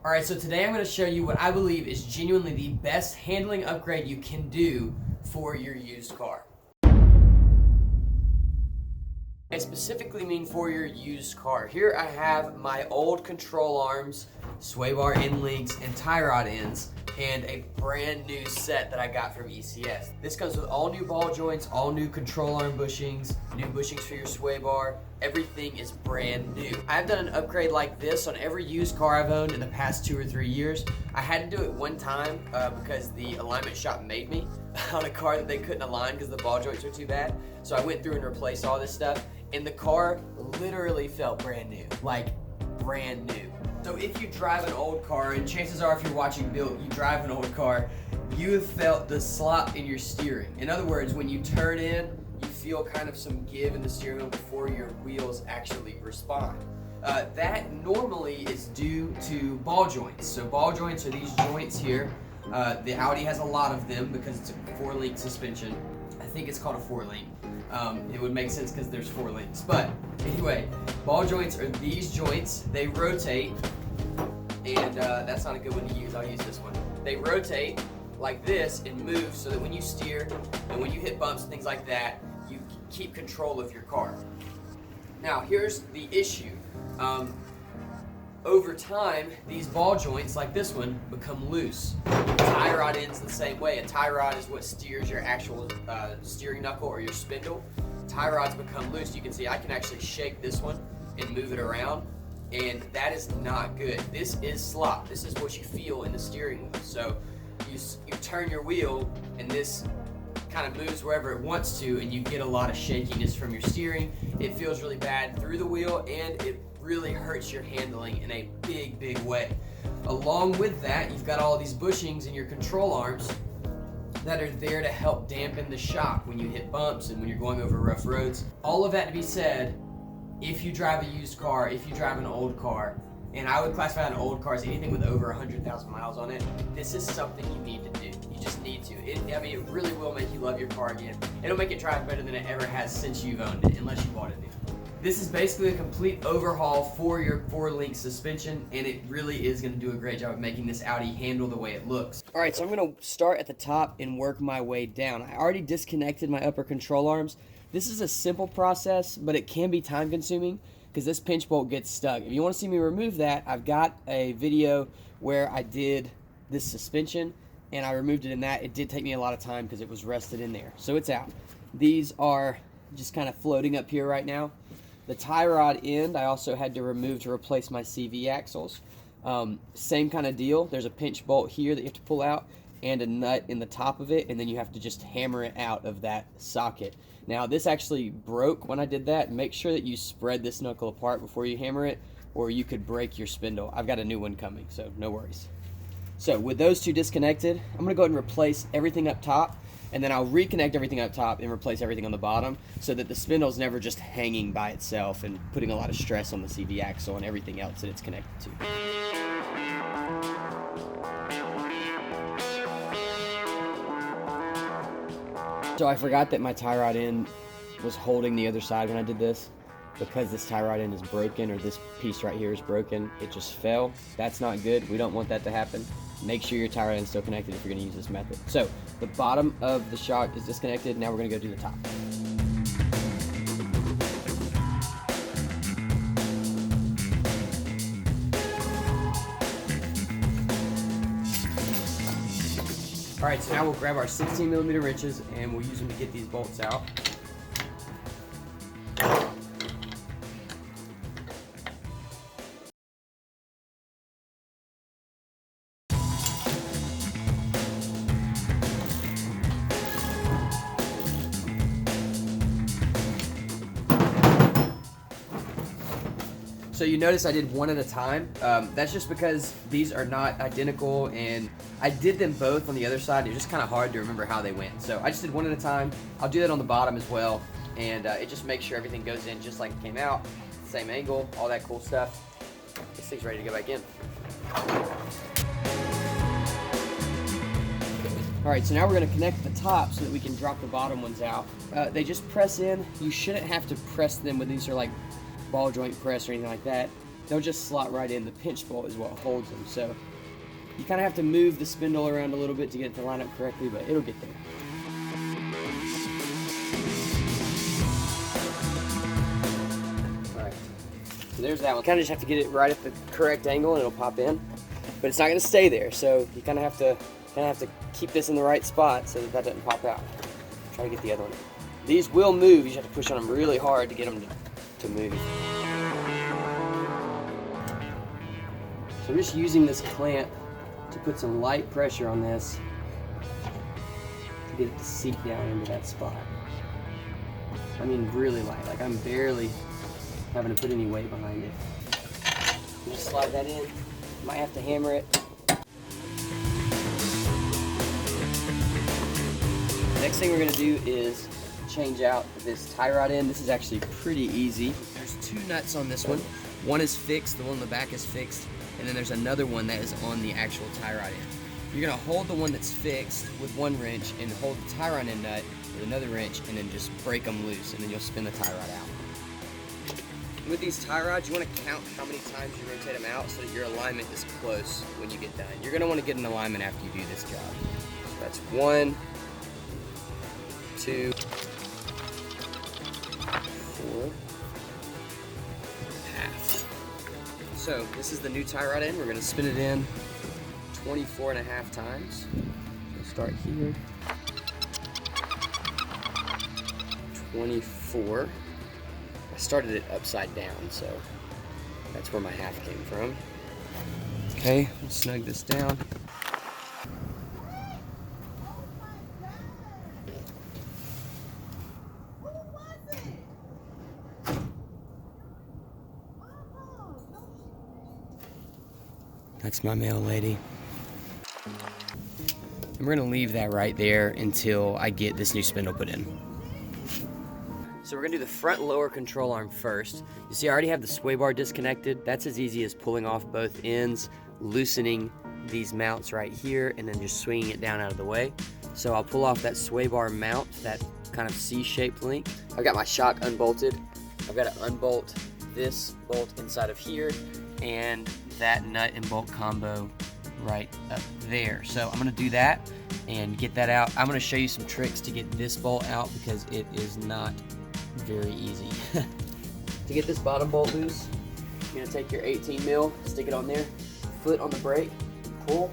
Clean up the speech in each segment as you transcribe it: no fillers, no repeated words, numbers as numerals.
Alright, so today I'm going to show you what I believe is genuinely the best handling upgrade you can do for your used car. I specifically mean for your used car. Here I have my old control arms, sway bar end links, and tie rod ends, and a brand new set that I got from ECS. This comes with all new ball joints, all new control arm bushings, new bushings for your sway bar. Everything is brand new. I've done an upgrade like this on every used car I've owned in the past 2 or 3 years. I had to do it one time because the alignment shop made me on a car that they couldn't align because the ball joints were too bad. So I went through and replaced all this stuff, and the car literally felt brand new, like brand new. So if you drive an old car, and chances are if you're watching Bill, you drive an old car, you have felt the slop in your steering. In other words, when you turn in, you feel kind of some give in the steering wheel before your wheels actually respond. That normally is due to ball joints. So ball joints are these joints here. The Audi has a lot of them because it's a 4-link suspension. I think it's called a 4-link. It would make sense because there's 4 links. But anyway, ball joints are these joints. They rotate, and that's not a good one to use. I'll use this one. They rotate like this and move so that when you steer and when you hit bumps and things like that, you keep control of your car. Now, here's the issue. Over time, these ball joints, like this one, become loose. Tie rod ends the same way. A tie rod is what steers your actual steering knuckle or your spindle. Tie rods become loose. You can see I can actually shake this one and move it around, and that is not good. This is slop. This is what you feel in the steering wheel. So you turn your wheel, and this kind of moves wherever it wants to, and you get a lot of shakiness from your steering. It feels really bad through the wheel, and it really hurts your handling in a big way. Along with that, you've got all these bushings in your control arms that are there to help dampen the shock when you hit bumps and when you're going over rough roads. All of that to be said, if you drive a used car, if you drive an old car, and I would classify an old car as anything with over 100,000 miles on it, this is something you need to do. You just need to. It really will make you love your car again. It'll make it drive better than it ever has since you've owned it, unless you bought it new. This is basically a complete overhaul for your 4-link suspension, and it really is going to do a great job of making this Audi handle the way it looks. Alright, so I'm going to start at the top and work my way down. I already disconnected my upper control arms. This is a simple process, but it can be time consuming because this pinch bolt gets stuck. If you want to see me remove that, I've got a video where I did this suspension and I removed it in that. It did take me a lot of time because it was rusted in there. So it's out. These are just kind of floating up here right now. The tie rod end I also had to remove to replace my CV axles. Same kind of deal. There's a pinch bolt here that you have to pull out and a nut in the top of it, and then you have to just hammer it out of that socket. Now this actually broke when I did that. Make sure that you spread this knuckle apart before you hammer it, or you could break your spindle. I've got a new one coming, so no worries. So with those two disconnected, I'm going to go ahead and replace everything up top, and then I'll reconnect everything up top and replace everything on the bottom so that the spindle's never just hanging by itself and putting a lot of stress on the CV axle and everything else that it's connected to. So I forgot that my tie rod end was holding the other side when I did this. Because this tie rod end is broken, or this piece right here is broken, it just fell. That's not good. We don't want that to happen. Make sure your tie rod end is still connected if you're going to use this method. So the bottom of the shock is disconnected. Now we're going to go do the top. Alright, so now we'll grab our 16mm wrenches and we'll use them to get these bolts out. So you notice I did one at a time. That's just because these are not identical, and I did them both on the other side. It's just kind of hard to remember how they went. So I just did one at a time. I'll do that on the bottom as well, and it just makes sure everything goes in just like it came out, same angle, all that cool stuff. This thing's ready to go back in. Alright, so now we're going to connect the top so that we can drop the bottom ones out. They just press in. You shouldn't have to press them when these are like ball joint press or anything like that. they'll just slot right in. The pinch bolt is what holds them. So you kind of have to move the spindle around a little bit to get it to line up correctly, but it'll get there. Alright, so there's that one. Kind of just have to get it right at the correct angle and it'll pop in. But it's not going to stay there, so you kind of have to keep this in the right spot so that that doesn't pop out. Try to get the other one in. These will move, you just have to push on them really hard to get them to move. So we're just using this clamp to put some light pressure on this to get it to sink down into that spot. I mean really light, like I'm barely having to put any weight behind it. Just slide that in, might have to hammer it. Next thing we're going to do is change out this tie rod end. This is actually pretty easy. There's two nuts on this one. One is fixed, the one on the back is fixed, and then there's another one that is on the actual tie rod end. You're going to hold the one that's fixed with one wrench and hold the tie rod end nut with another wrench and then just break them loose, and then you'll spin the tie rod out. With these tie rods, you want to count how many times you rotate them out so that your alignment is close when you get done. You're going to want to get an alignment after you do this job. So that's 1, 2, 4, half. So this is the new tie rod end. We're going to spin it in 24.5 times. We'll start here. 24. I started it upside down, so that's where my half came from. Okay, let's snug this down. That's my mail lady. And we're gonna leave that right there until I get this new spindle put in. So we're gonna do the front lower control arm first. You see I already have the sway bar disconnected. That's as easy as pulling off both ends, loosening these mounts right here, and then just swinging it down out of the way. So I'll pull off that sway bar mount, that kind of C-shaped link. I've got my shock unbolted. I've got to unbolt this bolt inside of here and that nut and bolt combo right up there. So I'm gonna do that and get that out. I'm gonna show you some tricks to get this bolt out because it is not very easy. To get this bottom bolt loose, you're gonna take your 18 mil, stick it on there, foot on the brake, pull,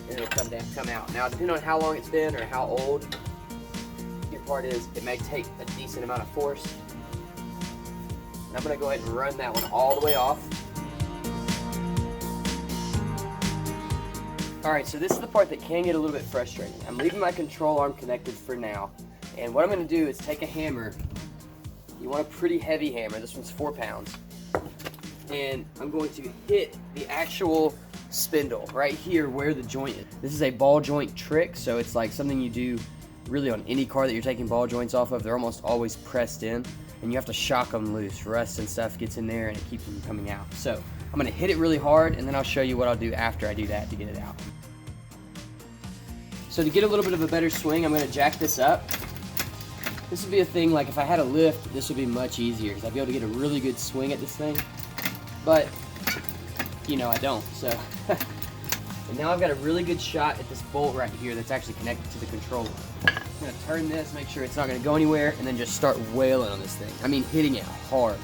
and it'll come out. Now, depending on how long it's been or how old your part is, it may take a decent amount of force. And I'm gonna go ahead and run that one all the way off. Alright, so this is the part that can get a little bit frustrating. I'm leaving my control arm connected for now, and what I'm going to do is take a hammer. You want a pretty heavy hammer, this one's 4 pounds, and I'm going to hit the actual spindle right here where the joint is. This is a ball joint trick, so it's like something you do really on any car that you're taking ball joints off of. They're almost always pressed in, and you have to shock them loose. Rust and stuff gets in there and it keeps them from coming out. So I'm gonna hit it really hard, and then I'll show you what I'll do after I do that to get it out. So to get a little bit of a better swing, I'm gonna jack this up. This would be a thing, like if I had a lift, this would be much easier because I'd be able to get a really good swing at this thing. But, you know, I don't, so. And now I've got a really good shot at this bolt right here that's actually connected to the controller. I'm gonna turn this, make sure it's not gonna go anywhere, and then just start wailing on this thing. I mean, hitting it hard.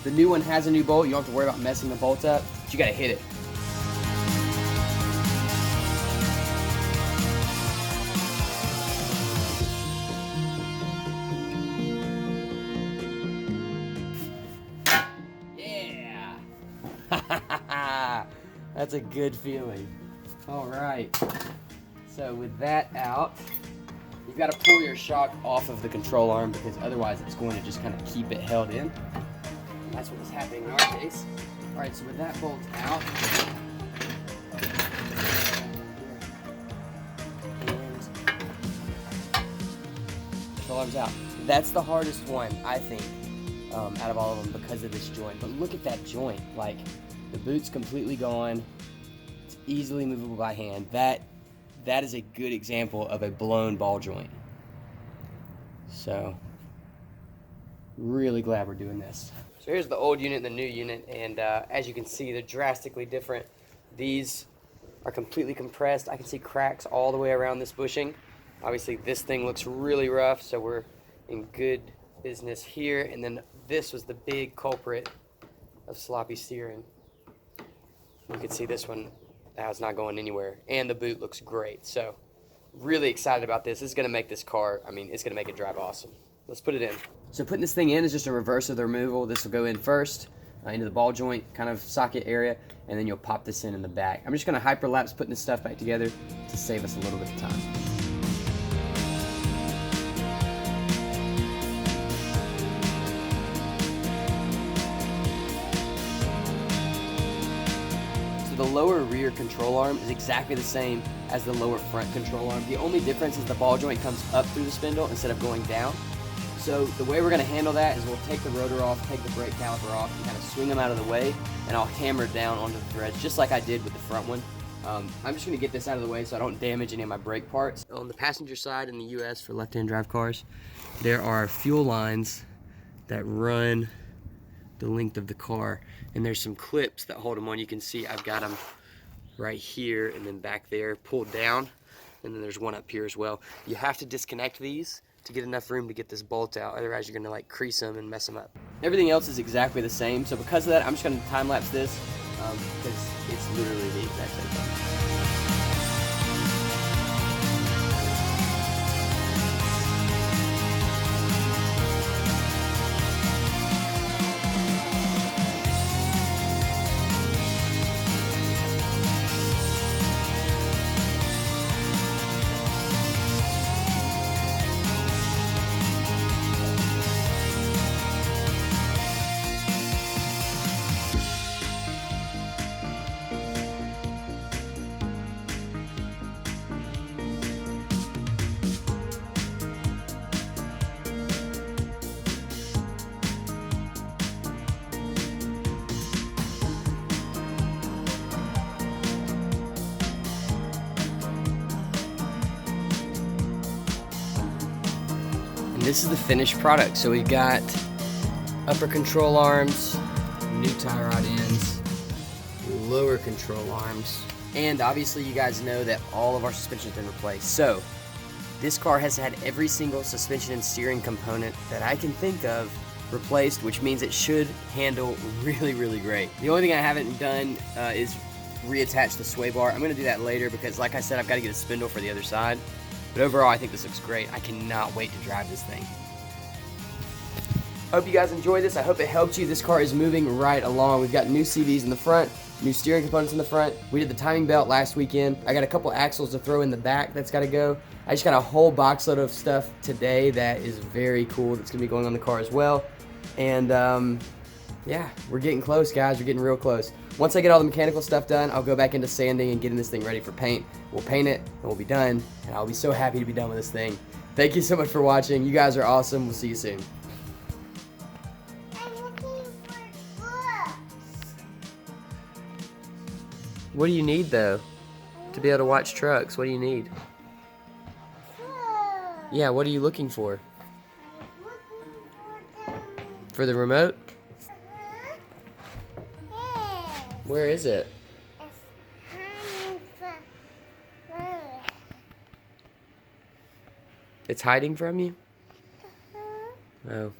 The new one has a new bolt. You don't have to worry about messing the bolt up, but you gotta hit it. Yeah! That's a good feeling. All right. So with that out, you've got to pull your shock off of the control arm because otherwise it's going to just kind of keep it held in. That's what was happening in our case. All right, so with that bolt out, and control arm's out. That's the hardest one, I think, out of all of them because of this joint. But look at that joint. Like, the boot's completely gone. It's easily movable by hand. That is a good example of a blown ball joint. So, really glad we're doing this. So here's the old unit and the new unit, and as you can see, they're drastically different. These are completely compressed. I can see cracks all the way around this bushing. Obviously this thing looks really rough, so we're in good business here. And then this was the big culprit of sloppy steering. You can see this one now is not going anywhere, and the boot looks great. So really excited about this. This is going to make this car, I mean, it's going to make it drive awesome. Let's put it in. So putting this thing in is just a reverse of the removal. This will go in first into the ball joint kind of socket area, and then you'll pop this in the back. I'm just going to hyperlapse putting this stuff back together to save us a little bit of time. The lower rear control arm is exactly the same as the lower front control arm. The only difference is the ball joint comes up through the spindle instead of going down. So the way we're going to handle that is we'll take the rotor off, take the brake caliper off, and kind of swing them out of the way, and I'll hammer down onto the threads just like I did with the front one. I'm just going to get this out of the way so I don't damage any of my brake parts. On the passenger side in the US for left-hand drive cars, there are fuel lines that run the length of the car, and there's some clips that hold them on. You can see I've got them right here and then back there pulled down, and then there's one up here as well. You have to disconnect these to get enough room to get this bolt out, otherwise you're gonna like crease them and mess them up. Everything else is exactly the same, so because of that I'm just gonna time lapse this because it's literally the exact same thing. This is the finished product. So we've got upper control arms, new tie rod ends, lower control arms, and obviously you guys know that all of our suspension has been replaced. So this car has had every single suspension and steering component that I can think of replaced, which means it should handle really, really great. The only thing I haven't done is reattach the sway bar. I'm gonna do that later because like I said, I've got to get a spindle for the other side. But overall, I think this looks great. I cannot wait to drive this thing. I hope you guys enjoyed this. I hope it helped you. This car is moving right along. We've got new CVs in the front, new steering components in the front. We did the timing belt last weekend. I got a couple axles to throw in the back that's got to go. I just got a whole box load of stuff today that is very cool that's going to be going on the car as well. And yeah, we're getting close, guys. We're getting real close. Once I get all the mechanical stuff done, I'll go back into sanding and getting this thing ready for paint. We'll paint it, and we'll be done, and I'll be so happy to be done with this thing. Thank you so much for watching. You guys are awesome. We'll see you soon. I'm looking for books. What do you need, though, to be able to watch trucks? What do you need? Yeah, what are you looking for? I'm looking for them. For the remote? Yes. Where is it? It's hiding from Mama. It's hiding from you? Uh-huh. Oh.